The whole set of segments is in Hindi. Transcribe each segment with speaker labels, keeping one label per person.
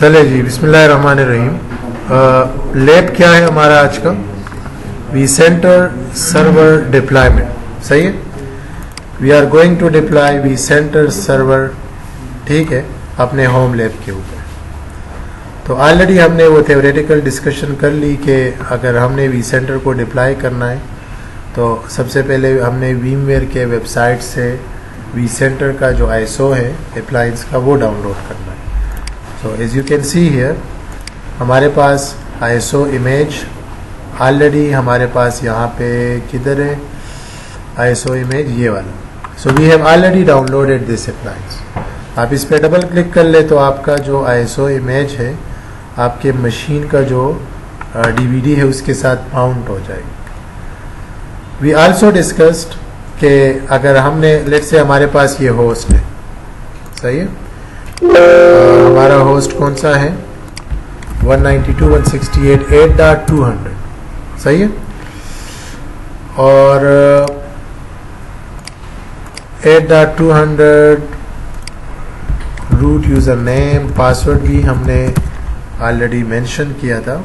Speaker 1: चले जी, बिस्मिल्लाहिर्रहमानिर्रहीम। लैब क्या है हमारा आज का? vCenter server deployment. सही है, we are going to deploy vCenter server, ठीक है, अपने होम लैब के ऊपर। तो ऑलरेडी हमने वो थ्योरेटिकल डिस्कशन कर ली कि अगर हमने vCenter को डिप्लॉय करना है तो सबसे पहले हमने VMware के वेबसाइट से vCenter का जो ISO है अप्लायंस का वो डाउनलोड करना है। So as you can see here हमारे पास ISO इमेज ऑलरेडी हमारे पास यहाँ पे किधर है ISO इमेज, ये वाला। So we have already downloaded this appliance. आप इस पर डबल क्लिक कर ले तो आपका जो ISO इमेज है आपके मशीन का जो DVD है उसके साथ माउंट हो जाएगी। वी आल्सो डिस्कस्ड कि अगर हमने लेट्स से हमारे पास ये होस्ट है, सही है, हमारा होस्ट कौन सा है 192.168.8.200, सही है, और 8.200 रूट यूज़र नेम पासवर्ड भी हमने ऑलरेडी मेंशन किया था।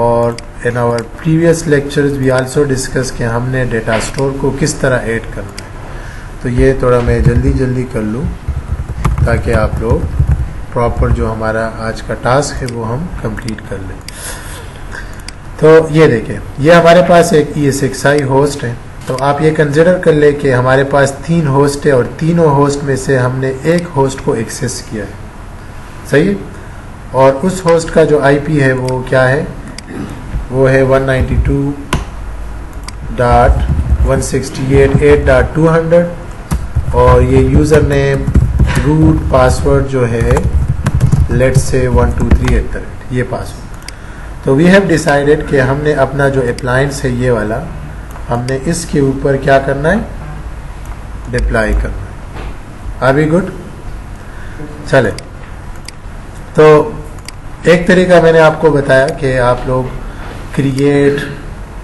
Speaker 1: और in our previous lectures we also discuss कि हमने डेटा स्टोर को किस तरह ऐड करना है। तो ये थोड़ा मैं जल्दी कर लूँ ताकि आप लोग प्रॉपर जो हमारा आज का टास्क है वो हम कंप्लीट कर लें। तो ये देखें, ये हमारे पास एक ESXi होस्ट है। तो आप ये कंसिडर कर ले कि हमारे पास 3 होस्ट है और तीनों होस्ट में से हमने एक होस्ट को एक्सेस किया है, सही है, और उस होस्ट का जो IP है वो क्या है, वो है 192.168.8.200 और ये यूज़र नेम रूट पासवर्ड जो है लेट्स से 123 ये पासवर्ड। तो वी हैव डिसाइडेड कि हमने अपना जो अप्लायंस है ये वाला हमने इसके ऊपर क्या करना है, डिप्लॉय करना है। Are we good? चले, तो एक तरीका मैंने आपको बताया कि आप लोग create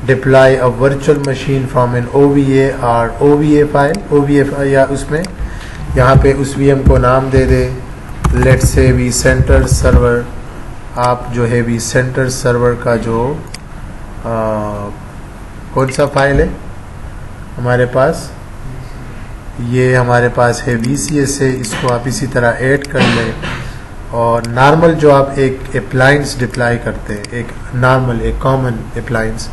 Speaker 1: deploy a virtual machine from an OVA और OVA फाइल, या उसमें यहाँ पे उस VM को नाम दे दे, लेट्स से vCenter सर्वर। आप जो है vCenter सर्वर का जो कौन सा फाइल है हमारे पास, ये हमारे पास है VCS है, इसको आप इसी तरह ऐड कर लें। और नॉर्मल जो आप एक अप्लायंस डिप्लॉय करते हैं, एक नॉर्मल एक कॉमन अप्लायंस,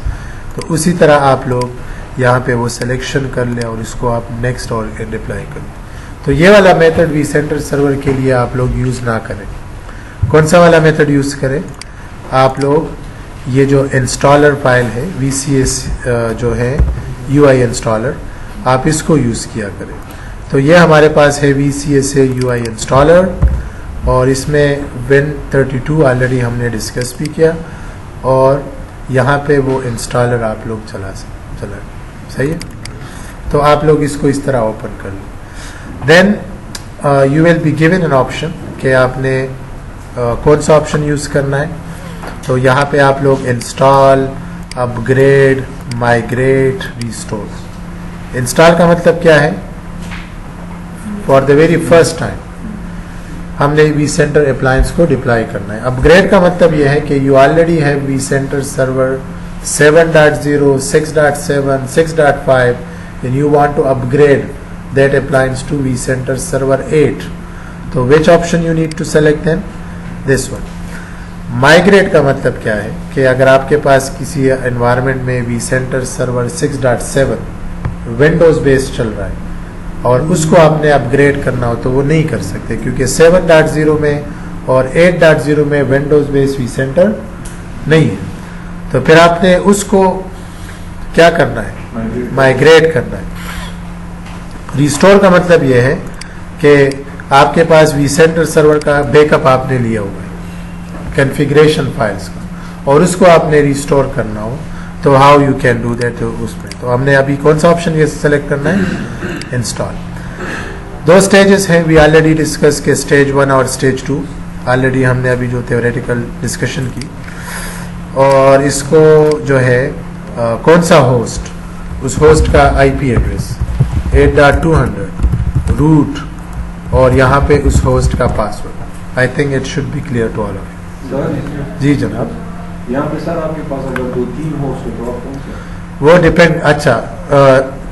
Speaker 1: तो उसी तरह आप लोग यहाँ पे वो सिलेक्शन कर लें और इसको आप नेक्स्ट और डिप्लॉय कर लें। तो ये वाला मेथड vCenter सर्वर के लिए आप लोग यूज़ ना करें। कौन सा वाला मेथड यूज़ करें? आप लोग ये जो इंस्टॉलर फाइल है VCS जो है UI इंस्टॉलर, आप इसको यूज़ किया करें। तो ये हमारे पास है VCS है UI इंस्टॉलर और इसमें Win32 ऑलरेडी हमने डिस्कस भी किया और यहाँ पे वो इंस्टॉलर आप लोग चला, सही है। तो आप लोग इसको इस तरह ओपन कर लो। Then you will be given an option कि आपने कौन सा ऑप्शन यूज़ करना है। तो यहाँ पे आप लोग install, upgrade, migrate, restore. Install का मतलब क्या है? For the very first time हमने vCenter अप्लायंस को डिप्लॉय करना है। अपग्रेड का मतलब यह है कि you already have vCenter server 7.0, 6.7, 6.5 and you want to upgrade that appliance to vCenter server 8. तो which option you need to select then? This one. Migrate का मतलब क्या है कि अगर आपके पास किसी एनवायरनमेंट में vCenter सर्वर 6.7 विंडोज बेस्ड चल रहा है और उसको आपने अपग्रेड करना हो तो वो नहीं कर सकते, क्योंकि 7.0 में और 8.0 में विंडोज बेस्ड vCenter नहीं है। तो फिर आपने उसको क्या करना है, माइग्रेट करना है। रिस्टोर का मतलब यह है कि आपके पास vCenter सर्वर का बैकअप आपने लिया हुआ है कॉन्फ़िगरेशन फाइल्स का और उसको आपने रिस्टोर करना हो, तो how you can do that उसमें। तो हमने अभी कौन सा ऑप्शन ये सेलेक्ट करना है, इंस्टॉल। 2 स्टेजेस हैं, वी ऑलरेडी डिस्कस के स्टेज 1 और स्टेज 2 ऑलरेडी हमने अभी जो थ्योरेटिकल डिस्कशन की। और इसको जो है कौन सा होस्ट, उस होस्ट का IP एड्रेस 8.200 रूट और यहाँ पे उस होस्ट का password. I think it should be clear to all of you. जी जनाब,
Speaker 2: यहाँ पे सर आपके पास अगर 2-3 होस्ट है तो आप कौन से?
Speaker 1: वो डिपेंड, अच्छा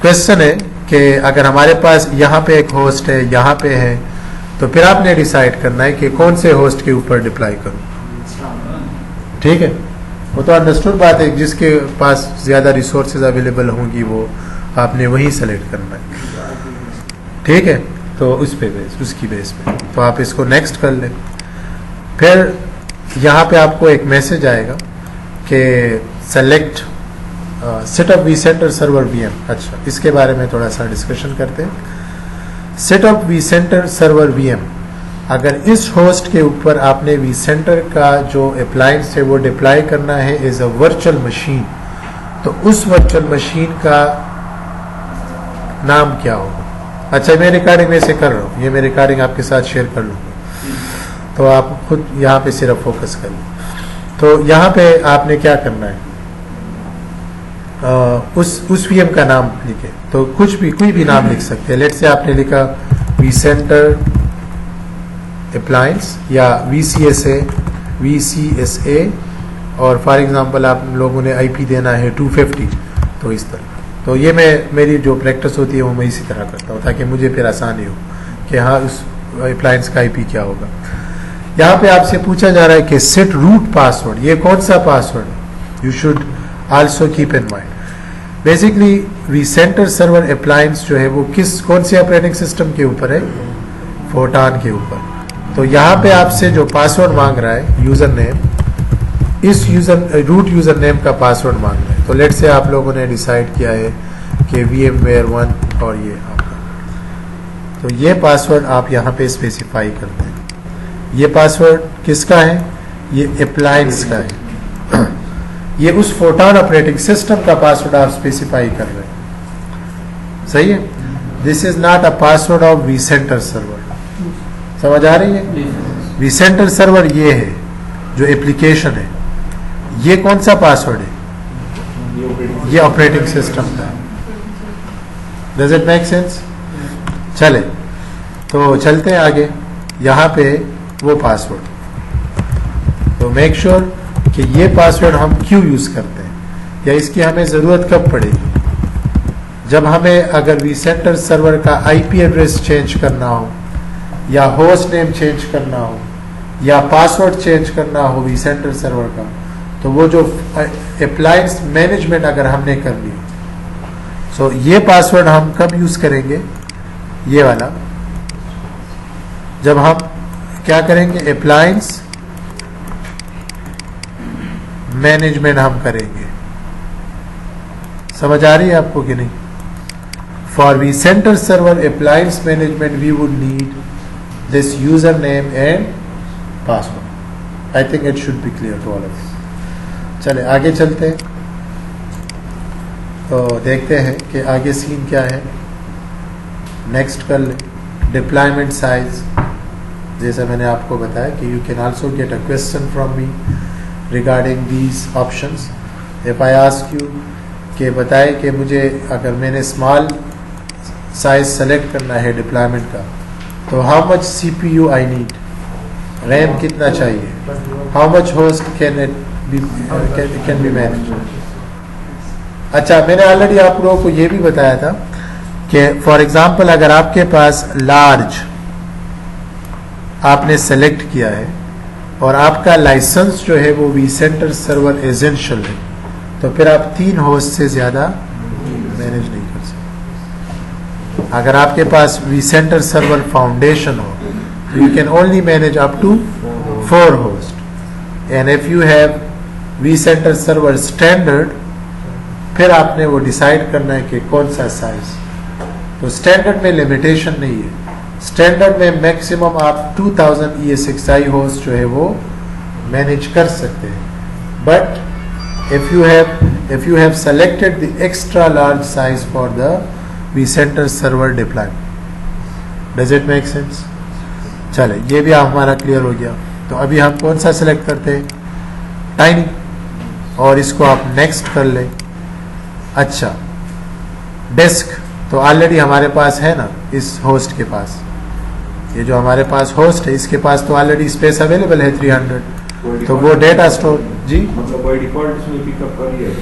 Speaker 1: क्वेश्चन है कि अगर हमारे पास यहाँ पे एक होस्ट है, यहाँ पे है, तो फिर आपने डिसाइड करना है कि कौन से होस्ट के ऊपर डिप्लॉय करूँ। ठीक है, वो तो अंडरस्टूड बात है, जिसके पास ज़्यादा रिसोर्सेज अवेलेबल होंगी वो आपने वही सेलेक्ट करना है। ठीक है, तो उस पे बेस, उसकी बेस पे तो आप इसको नेक्स्ट कर लें। फिर यहाँ पे आपको एक मैसेज आएगा कि select setup vCenter server VM। अच्छा, इसके बारे में थोड़ा सा डिस्कशन करते हैं। सेटअप vCenter सर्वर VM, अगर इस होस्ट के ऊपर आपने vCenter का जो अप्लायंस है वो डिप्लॉय करना है एज अ वर्चुअल मशीन, तो उस वर्चुअल मशीन का नाम क्या होगा? अच्छा, मैं रिकॉर्डिंग में से कर रहा हूँ, ये मैं रिकॉर्डिंग आपके साथ शेयर कर लूँगा, तो आप खुद यहाँ पे सिर्फ फोकस कर लें। तो यहाँ पे आपने क्या करना है, उस VM का नाम लिखे, तो कुछ भी कोई भी नाम लिख सकते हैं। लेट से आपने लिखा vCenter अप्लायंस या VCSA और फॉर एग्जांपल आप लोगों ने IP देना है 250, तो इस तरह। तो ये मेरी जो प्रैक्टिस होती है वो मैं इसी तरह करता हूँ ताकि मुझे फिर आसानी हो कि हाँ उस अप्लायंस का IP क्या होगा। यहाँ पे आपसे पूछा जा रहा है कि सेट रूट पासवर्ड, ये कौन सा पासवर्ड है? You should also keep in mind. Basically vCenter server appliance जो है वो कौन से ऑपरेटिंग सिस्टम के ऊपर है? फोटान के ऊपर। तो यहाँ पे आपसे जो पासवर्ड मांग रहा है यूजर नेम, इस रूट यूजर नेम का पासवर्ड मांग रहा है। तो लेट से आप लोगों ने डिसाइड किया है कि VMware1 और ये आपका, तो ये पासवर्ड आप यहाँ पे स्पेसिफाई करते हैं। ये पासवर्ड किसका है? ये अप्लायंस का है। ये उस फोटान ऑपरेटिंग सिस्टम का पासवर्ड आप स्पेसिफाई कर रहे हैं, सही है? This is not a password of vCenter server. समझ आ रही है? vCenter सर्वर ये है जो एप्लीकेशन है, ये कौन सा पासवर्ड है? ये ऑपरेटिंग सिस्टम का है। Does it make sense? चले तो चलते हैं आगे। यहाँ पे वो पासवर्ड, तो मेक श्योर कि ये पासवर्ड हम क्यों यूज करते हैं या इसकी हमें जरूरत कब पड़ेगी? जब हमें अगर vCenter सर्वर का IP एड्रेस चेंज करना हो या होस्ट नेम चेंज करना हो या पासवर्ड चेंज करना हो vCenter सर्वर का, तो वो जो अप्लायंस मैनेजमेंट अगर हमने कर ली, सो ये पासवर्ड हम कब यूज करेंगे? ये वाला, जब हम क्या करेंगे? अप्लायंस मैनेजमेंट हम करेंगे। समझ आ रही है आपको कि नहीं? For vCenter server appliance management we would need this user name and password. I think it should be clear to all of you. चले आगे चलते हैं, तो देखते हैं कि आगे सीन क्या है। नेक्स्ट कर ले, डिप्लॉयमेंट साइज। जैसा मैंने आपको बताया कि you can also get a question from me regarding these options. If I ask you कि बताए कि मुझे अगर मैंने स्मॉल साइज सेलेक्ट करना है डिप्लॉयमेंट का, तो how much CPU I need, RAM कितना चाहिए, how much host can be manage. अच्छा, मैंने ऑलरेडी आप लोगों को ये भी बताया था कि फॉर एग्जांपल अगर आपके पास लार्ज आपने सेलेक्ट किया है और आपका लाइसेंस जो है वो vCenter सर्वर एसेंशियल है, तो फिर आप 3 होस्ट से ज्यादा मैनेज नहीं कर सकते। अगर आपके पास vCenter सर्वर फाउंडेशन हो तो you can only manage up to 4 host, and if you have vCenter server standard, फिर आपने वो डिसाइड करना है कि कौन सा साइज। तो स्टैंडर्ड में लिमिटेशन नहीं है, स्टैंडर्ड में मैक्सिमम आप 2000 ESXi होस्ट जो है वो मैनेज कर सकते हैं। But if you have selected the extra large size for the vCenter server deployment, does it make sense? चले, ये भी हमारा क्लियर हो गया। तो अभी हम कौन सा सेलेक्ट करते हैं? टाइनी, और इसको आप नेक्स्ट कर लें। अच्छा, डेस्क तो ऑलरेडी हमारे पास है ना इस होस्ट के पास, ये जो हमारे पास होस्ट है इसके पास तो ऑलरेडी स्पेस अवेलेबल है 300, तो वो डेटा स्टोर जी
Speaker 2: मतलब बाय डिफॉल्ट इसमें पिकअप कर लिया है।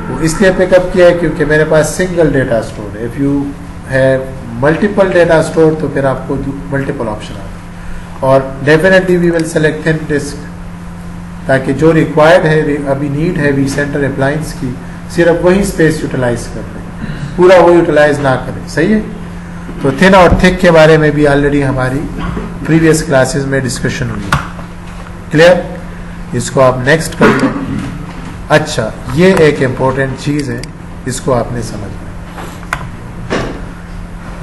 Speaker 1: वो इसलिए पिकअप किया है क्योंकि मेरे पास सिंगल डेटा स्टोर है। If you have multiple data store तो फिर आपको मल्टीपल ऑप्शन आता है। और definitely we will select thin disk, ताकि जो रिक्वायर्ड है अभी नीड है vCenter अप्लायंस की, सिर्फ वही स्पेस यूटिलाइज कर लें, पूरा वो यूटिलाइज ना करें। सही है। तो थिन और थिक के बारे में भी ऑलरेडी हमारी प्रीवियस क्लासेस में डिस्कशन हुई है। क्लियर? इसको आप नेक्स्ट कर लें। अच्छा, ये एक इम्पोर्टेंट चीज़ है, इसको आपने समझना है।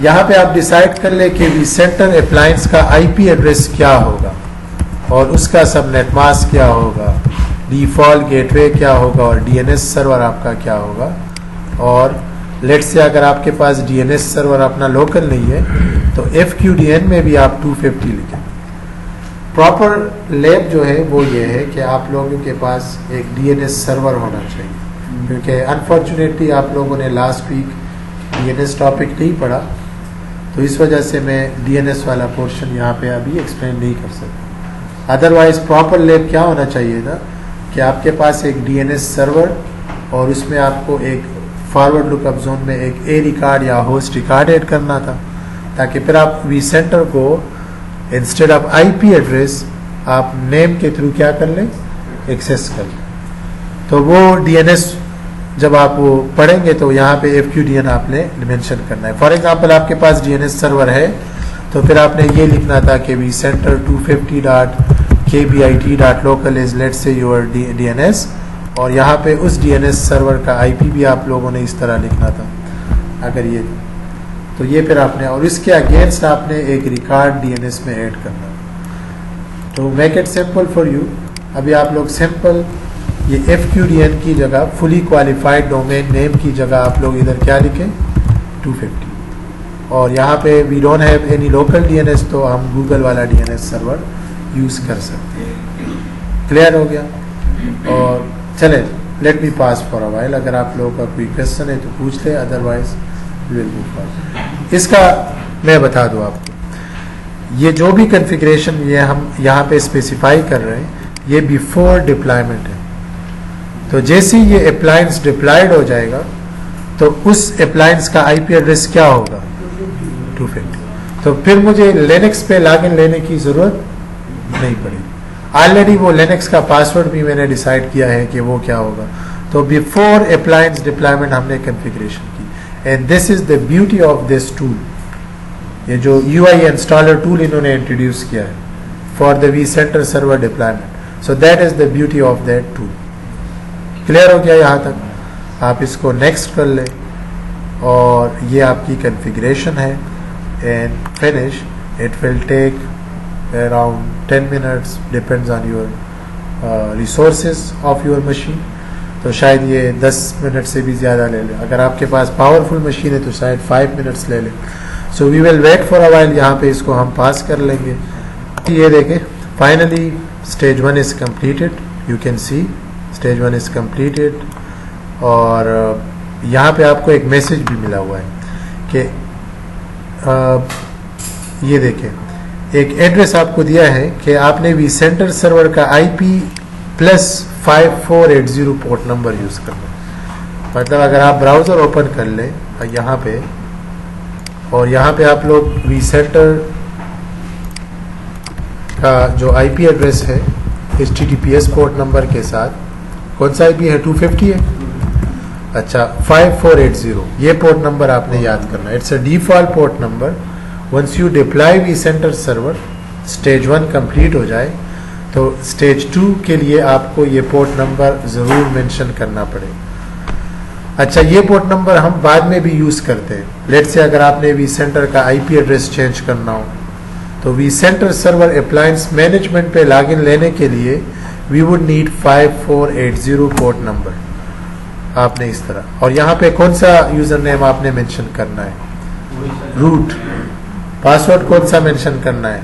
Speaker 1: यहाँ पे आप डिसाइड कर ले कि vCenter अप्लायंस का IP एड्रेस क्या होगा और उसका सबनेट मास्क क्या होगा, डिफॉल्ट गेटवे क्या होगा और DNS सर्वर आपका क्या होगा। और लेट्स से अगर आपके पास DNS सर्वर अपना लोकल नहीं है तो FQDN में भी आप 250 लिखें। प्रॉपर लैब जो है वो ये है कि आप लोगों के पास एक DNS सर्वर होना चाहिए, क्योंकि अनफॉर्चुनेटली आप लोगों ने लास्ट वीक DNS टॉपिक नहीं पढ़ा, तो इस वजह से मैं DNS वाला पोर्शन यहाँ पे अभी एक्सप्लेन नहीं कर सकता। अदरवाइज प्रॉपर लैब क्या होना चाहिए ना कि आपके पास एक DNS सर्वर और उसमें आपको एक फॉरवर्ड लुकअप जोन में एक ए रिकॉर्ड या होस्ट रिकॉर्ड ऐड करना था, ताकि फिर आप vCenter को इंस्टेड ऑफ IP एड्रेस आप नेम के थ्रू क्या कर लें, एक्सेस कर लें। तो वो DNS जब आप वो पढ़ेंगे तो यहाँ पे FQDN आपने मेंशन करना है। फॉर एग्जांपल आपके पास DNS सर्वर है तो फिर आपने ये लिखना था कि vCenter 250.kbit.local is let's say your DNS, और यहाँ पे उस DNS सर्वर का IP भी आप लोगों ने इस तरह लिखना था अगर ये, तो ये फिर आपने, और इसके अगेंस्ट आपने एक रिकॉर्ड DNS में ऐड करना। तो make it simple for you, अभी आप लोग सिंपल ये FQDN की जगह फुली क्वालिफाइड डोमेन नेम की जगह आप लोग इधर क्या लिखें 250, और यहाँ पे we don't have any local DNS तो हम गूगल वाला DNS सर्वर यूज़ कर सकते हैं। क्लियर हो गया? और चले, let me pass for a while, अगर आप लोगों का कोई क्वेश्चन है तो पूछ ले, अदरवाइज विल मूव फॉरवर्ड। इसका मैं बता दूं आपको, ये जो भी कॉन्फ़िगरेशन ये हम यहाँ पे स्पेसिफाई कर रहे हैं ये बिफोर डिप्लॉयमेंट है। तो जैसे ही ये अप्लायंस डिप्लॉयड हो जाएगा तो उस अप्लायंस का IP एड्रेस क्या होगा 250, तो फिर मुझे लिनक्स पे लॉगिन लेने की ज़रूरत नहीं पड़ेगी। ऑलरेडी वो लिनक्स का पासवर्ड भी मैंने डिसाइड किया है कि वो क्या होगा। तो बिफोर अप्लायंस डिप्लॉयमेंट हमने कॉन्फ़िगरेशन की, and this is the beauty of this tool. ये जो UI इंस्टॉलर टूल इन्होंने इंट्रोड्यूस किया है for the vCenter server deployment, so that is the beauty of that tool. Clear हो गया यहाँ तक? आप इसको नेक्स्ट कर लें और ये आपकी कॉन्फ़िगरेशन है and finish. It will take around 10 minutes, depends on your resources of your machine। तो शायद ये 10 मिनट से भी ज़्यादा ले ले। अगर आपके पास पावरफुल मशीन है तो शायद 5 मिनट्स ले ले। So we will wait for a while, यहाँ पे इसको हम पास कर लेंगे। ये देखें, finally stage 1 is completed, you can see stage 1 is completed. और यहाँ पे आपको एक मैसेज भी मिला हुआ है कि ये देखें, एक एड्रेस आपको दिया है कि आपने vCenter सर्वर का IP +5480 पोर्ट नंबर यूज़ करना। मतलब अगर आप ब्राउज़र ओपन कर लें यहाँ पे, और यहाँ पे आप लोग vCenter का जो IP एड्रेस है HTTPS पोर्ट नंबर के साथ, कौन सा IP है 250 है, अच्छा 5480, ये पोर्ट नंबर आपने याद करना। It's a default port number. Once you deploy vCenter server, stage 1 complete हो जाए तो स्टेज 2 के लिए आपको ये पोर्ट नंबर ज़रूर मेंशन करना पड़ेगा। अच्छा, ये पोर्ट नंबर हम बाद में भी यूज़ करते हैं। लेट से अगर आपने vCenter का IP एड्रेस चेंज करना हो तो vCenter सर्वर अप्लायंस मैनेजमेंट पे लॉगिन लेने के लिए we would need 5480 port number आपने इस तरह। और यहाँ पे कौन सा यूज़र नेम आपने मेंशन करना है, रूट। पासवर्ड कौन सा मेंशन करना है,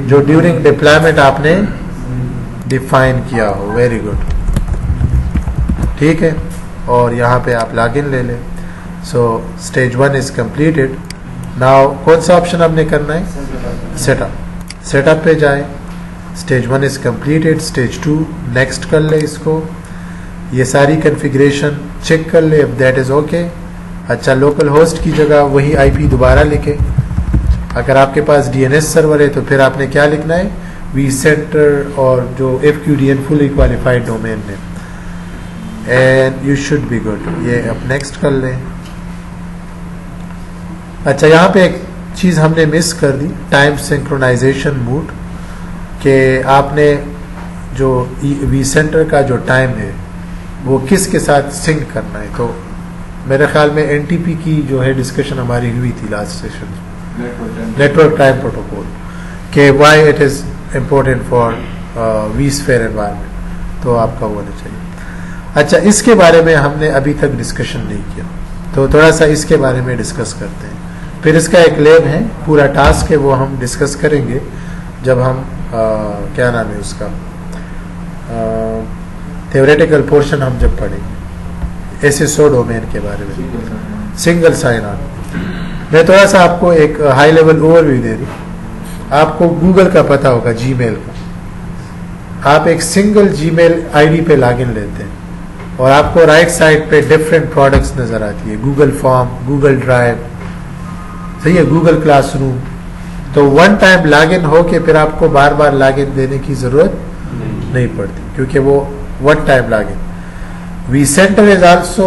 Speaker 1: जो ड्यूरिंग डिप्लॉयमेंट आपने डिफाइन किया हो। वेरी गुड, ठीक है। और यहाँ पे आप लॉगिन ले लें। सो स्टेज 1 इज कंप्लीटेड। नाउ कौन सा ऑप्शन आपने करना है, सेटअप पे जाए, stage 1 is completed, stage 2 next कर ले इसको, ये सारी कॉन्फ़िगरेशन चेक कर ले, इफ दैट इज ओके। अच्छा, लोकल होस्ट की जगह वही आईपी दोबारा लिखे। अगर आपके पास डीएनएस सर्वर है तो फिर आपने क्या लिखना है, vCenter और जो FQDN fully qualified domain name, and you should be good. ये अब नेक्स्ट कर लें। अच्छा, यहाँ पे एक चीज़ हमने मिस कर दी, टाइम सिंक्रोनाइजेशन मोड, कि आपने जो vCenter का जो टाइम है वो किसके साथ सिंक करना है। तो मेरे ख्याल में NTP की जो है डिस्कशन हमारी हुई थी last session, network time protocol, के why it is important for vSphere environment, तो आपका वो होना चाहिए। अच्छा, इसके बारे में हमने अभी तक डिस्कशन नहीं किया, तो थोड़ा सा इसके बारे में डिस्कस करते हैं। फिर इसका एक लैब है, पूरा टास्क है, वो हम डिस्कस करेंगे जब हम क्या नाम है उसका थ्योरेटिकल पोर्शन हम जब पढ़ेंगे SSO डोमेन के बारे में, सिंगल साइन ऑन। मैं थोड़ा सा आपको एक हाई लेवल ओवरव्यू दे दूँ। आपको गूगल का पता होगा, जीमेल का, आप एक सिंगल जीमेल आईडी पे लॉगिन लेते हैं और आपको राइट साइड पे डिफरेंट प्रोडक्ट्स नजर आती है, गूगल फॉर्म, गूगल ड्राइव, सही है, गूगल क्लासरूम। तो वन टाइम लॉगिन हो के फिर आपको बार बार लॉगिन देने की जरूरत नहीं पड़ती, क्योंकि वो one time login. vCenter is also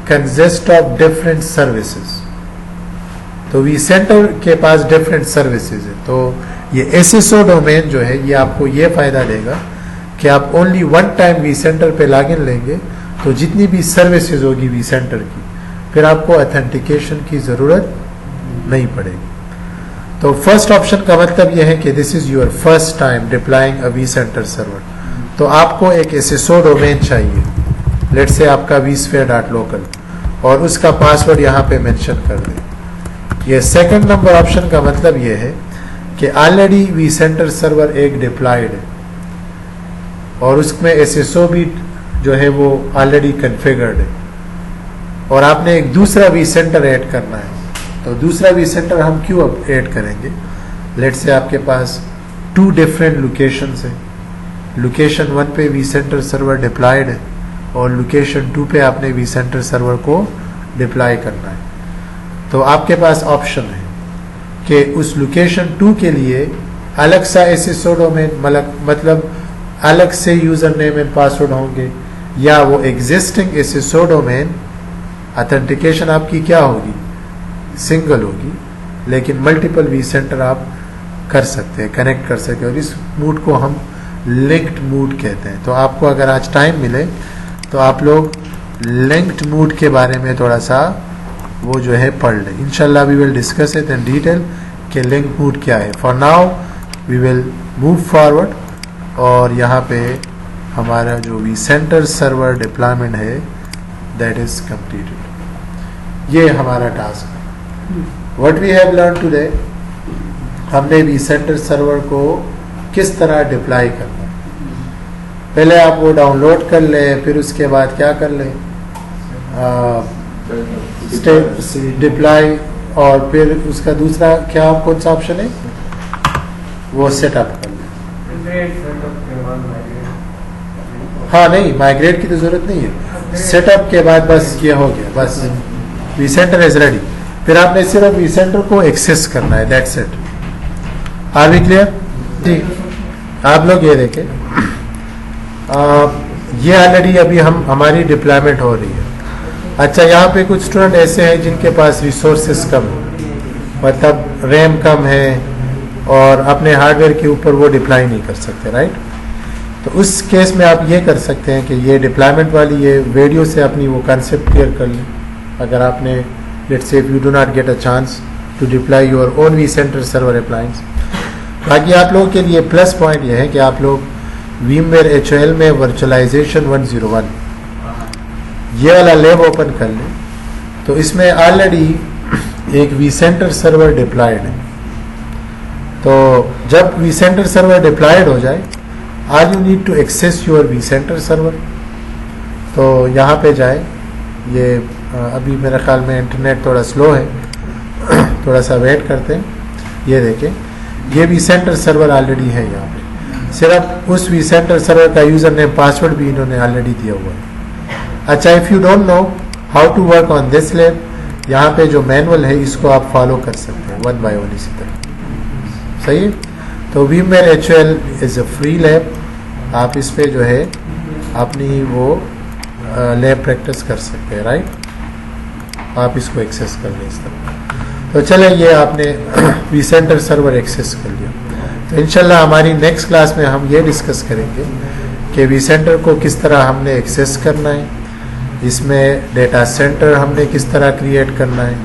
Speaker 1: consist of different services, तो vCenter के पास डिफरेंट सर्विसेज है। तो ये SSO डोमेन जो है ये आपको ये फायदा देगा कि आप ओनली वन टाइम vCenter पे लॉगिन लेंगे तो जितनी भी सर्विसेज होगी vCenter की, फिर आपको ऑथेंटिकेशन की ज़रूरत नहीं पड़ेगी। तो फर्स्ट ऑप्शन का मतलब यह है कि this is your first time deploying a vCenter server, तो आपको एक SSO डोमेन चाहिए, लेट्स से आपका vSphere.local, और उसका पासवर्ड यहाँ पे मेंशन कर दें। ये सेकंड नंबर ऑप्शन का मतलब ये है कि ऑलरेडी vCenter सर्वर एक डिप्लॉयड है और उसमें SSO भी जो है वो ऑलरेडी कन्फिगर्ड है, और आपने एक दूसरा vCenter ऐड करना है। तो दूसरा vCenter हम क्यों अब ऐड करेंगे, लेट्स से आपके पास 2 डिफरेंट लोकेशंस है, लोकेशन 1 पे vCenter सर्वर डिप्लॉयड है और लोकेशन 2 पे आपने vCenter सर्वर को डिप्लॉय करना है। तो आपके पास ऑप्शन है कि उस लोकेशन 2 के लिए अलग सा SSO डोमेन, मतलब अलग से यूजर नेम एंड पासवर्ड होंगे, या वो एग्जिस्टिंग SSO डोमेन ऑथेंटिकेशन आपकी क्या होगी, सिंगल होगी, लेकिन मल्टीपल vCenter आप कर सकते हैं, कनेक्ट कर सकते हैं, और इस मूड को हम लिंक्ड मूड कहते हैं। तो आपको अगर आज टाइम मिले तो आप लोग लिंक्ड मूड के बारे में थोड़ा सा वो जो है पढ़ लें। इंशाल्लाह we will discuss it in detail कि लिंक मूड क्या है। For now we will move forward, और यहाँ पे हमारा जो vCenter सर्वर डिप्लॉयमेंट है दैट इज कंप्लीटेड। ये हमारा टास्क है। What we have learn today, हमने vCenter सर्वर को किस तरह डिप्लॉय करना। पहले आप वो डाउनलोड कर लें, फिर उसके बाद क्या कर लें, डिप्लॉय, और फिर उसका दूसरा क्या कौन सा ऑप्शन है, वो सेटअप कर लें। हाँ नहीं, माइग्रेट की तो जरूरत नहीं है, सेटअप के बाद बस ये हो गया, बस vCenter इज रेडी। फिर आपने सिर्फ vCenter को एक्सेस करना है, that's it. Are we clear जी? आप लोग ये देखें, ये ऑलरेडी अभी हमारी डिप्लॉयमेंट हो रही है। अच्छा, यहाँ पे कुछ स्टूडेंट ऐसे हैं जिनके पास रिसोर्सेस कम है, मतलब रैम कम है और अपने हार्डवेयर के ऊपर वो डिप्लॉय नहीं कर सकते, राइट? तो उस केस में आप ये कर सकते हैं कि ये डिप्लॉयमेंट वाली ये वीडियो से अपनी वो कॉन्सेप्ट क्लियर कर लें। अगर आपने let's say if you do not get a chance to deploy your own vCenter server appliance. बाकी आप लोगों के लिए प्लस पॉइंट ये है कि आप लोग VMware HOL में वर्चुअलाइजेशन 101 ये वाला लैब ओपन कर लें, तो इसमें ऑलरेडी एक vCenter सर्वर डिप्लॉयड है। तो जब vCenter सर्वर डिप्लॉयड हो जाए, are you need to access your vCenter server, तो यहाँ पे जाए। ये अभी मेरे ख्याल में इंटरनेट थोड़ा स्लो है, थोड़ा सा वेट करते हैं। ये देखें, ये vCenter सर्वर ऑलरेडी है यहाँ पे, सिर्फ उस vCenter सर्वर का यूजर नेम पासवर्ड भी इन्होंने ऑलरेडी दिया हुआ है। अच्छा, if you don't know how to work on this lab, यहाँ पे जो मैनुअल है इसको आप फॉलो कर सकते हैं 1 by 1 इसी तरह। सही है। तो VMware HL is a free lab, आप इस पे जो है अपनी वो लैब प्रैक्टिस कर सकते हैं, राइट। आप इसको एक्सेस कर लें इस तरह। तो चले, ये आपने vCenter सर्वर एक्सेस कर लिया। तो इंशाल्लाह हमारी नेक्स्ट क्लास में हम ये डिस्कस करेंगे कि vCenter को किस तरह हमने एक्सेस करना है, इसमें डेटा सेंटर हमने किस तरह क्रिएट करना है,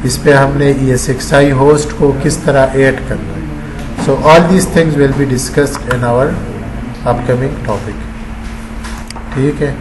Speaker 1: इस पे हमने ESXi होस्ट को किस तरह ऐड करना है। So all these things will be discussed in our upcoming topic. ठीक है।